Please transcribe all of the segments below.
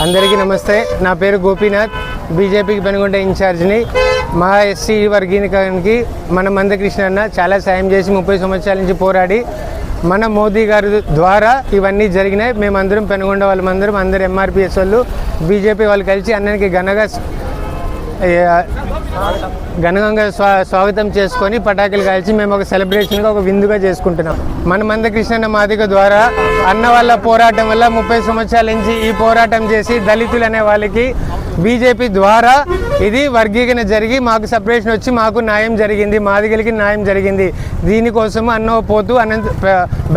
అందరికీ నమస్తే. నా పేరు గోపీనాథ్, బీజేపీకి పెనుగొండ ఇన్ఛార్జిని. మా ఎస్సీ వర్గీకరణకి మన మందకృష్ణ అన్న చాలా సాయం చేసి 30 సంవత్సరాల నుంచి పోరాడి మన మోదీ గారి ద్వారా ఇవన్నీ జరిగినాయి. మేమందరం పెనుగొండ వాళ్ళమందరం అందరు ఎంఆర్పిఎస్ వాళ్ళు బీజేపీ వాళ్ళు కలిసి అన్నకి ఘనంగా స్వాగతం చేసుకొని పటాకులు కాల్చి మేము ఒక సెలబ్రేషన్గా ఒక విందుగా చేసుకుంటున్నాం. మన మందకృష్ణ మాదిగ ద్వారా అన్న వాళ్ళ పోరాటం వల్ల 30 సంవత్సరాల నుంచి ఈ పోరాటం చేసి దళితులు అనే వాళ్ళకి బీజేపీ ద్వారా ఇది వర్గీకరణ జరిగి మాకు సపరేషన్ వచ్చి మాకు న్యాయం జరిగింది, మాదిగలకి న్యాయం జరిగింది. దీనికోసం అన్న పోతూ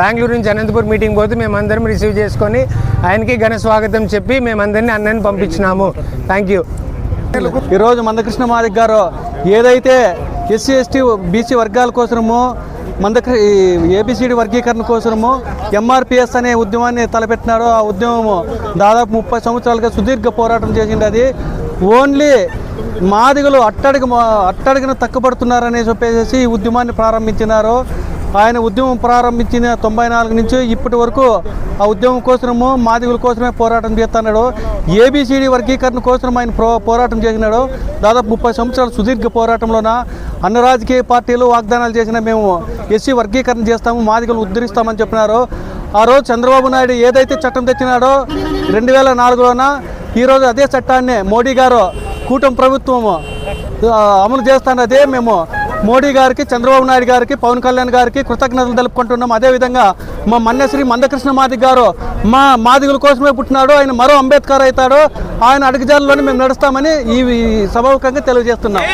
బెంగళూరు నుంచి అనంతపూర్ మీటింగ్ పోతూ మేమందరం రిసీవ్ చేసుకొని ఆయనకి ఘన స్వాగతం చెప్పి మేమందరినీ అన్నని పంపించినాము. Thank you. ఈరోజు మందకృష్ణ మాదిగ గారు ఏదైతే ఎస్సీ ఎస్టీ బీసీ వర్గాల కోసము ఏబిసిడి వర్గీకరణ కోసము ఎంఆర్పిఎస్ అనే ఉద్యమాన్ని తలపెట్టినారో ఆ ఉద్యమము దాదాపు 30 సంవత్సరాలుగా సుదీర్ఘ పోరాటం చేసింది. అది ఓన్లీ మాదిగలు అట్టడిగిన తక్కుపడుతున్నారని చెప్పేసి ఈ ఉద్యమాన్ని ప్రారంభించినారు. ఆయన ఉద్యమం ప్రారంభించిన 94 నుంచి ఇప్పటి వరకు ఆ ఉద్యమం కోసము మాదిగుల కోసమే పోరాటం చేస్తున్నాడు. ఏబిసిడి వర్గీకరణ కోసం ఆయన పోరాటం చేసినాడు. దాదాపు 30 సంవత్సరాల సుదీర్ఘ పోరాటంలోన అన్ని రాజకీయ పార్టీలు వాగ్దానాలు చేసిన మేము ఎస్సీ వర్గీకరణ చేస్తాము, మాదిగలు ఉద్ధరిస్తామని చెప్పినారు. ఆ రోజు చంద్రబాబు నాయుడు ఏదైతే చట్టం తెచ్చినాడో 2004లోన ఈరోజు అదే చట్టాన్ని మోడీ గారు కూటమి ప్రభుత్వము అమలు చేస్తున్నదే మేము మోడీ గారికి, చంద్రబాబు నాయుడు గారికి, పవన్ కళ్యాణ్ గారికి కృతజ్ఞతలు తెలుపుకుంటున్నాం. అదేవిధంగా మా మన్యశ్రీ మందకృష్ణ మాదిగ గారు మా మాదిగుల కోసమే పుట్టినాడు. ఆయన మరో అంబేద్కర్ అవుతాడు. ఆయన అడుగుజాడల్లోనే మేము నడుస్తామని ఈ సభాముఖంగా తెలియజేస్తున్నాం.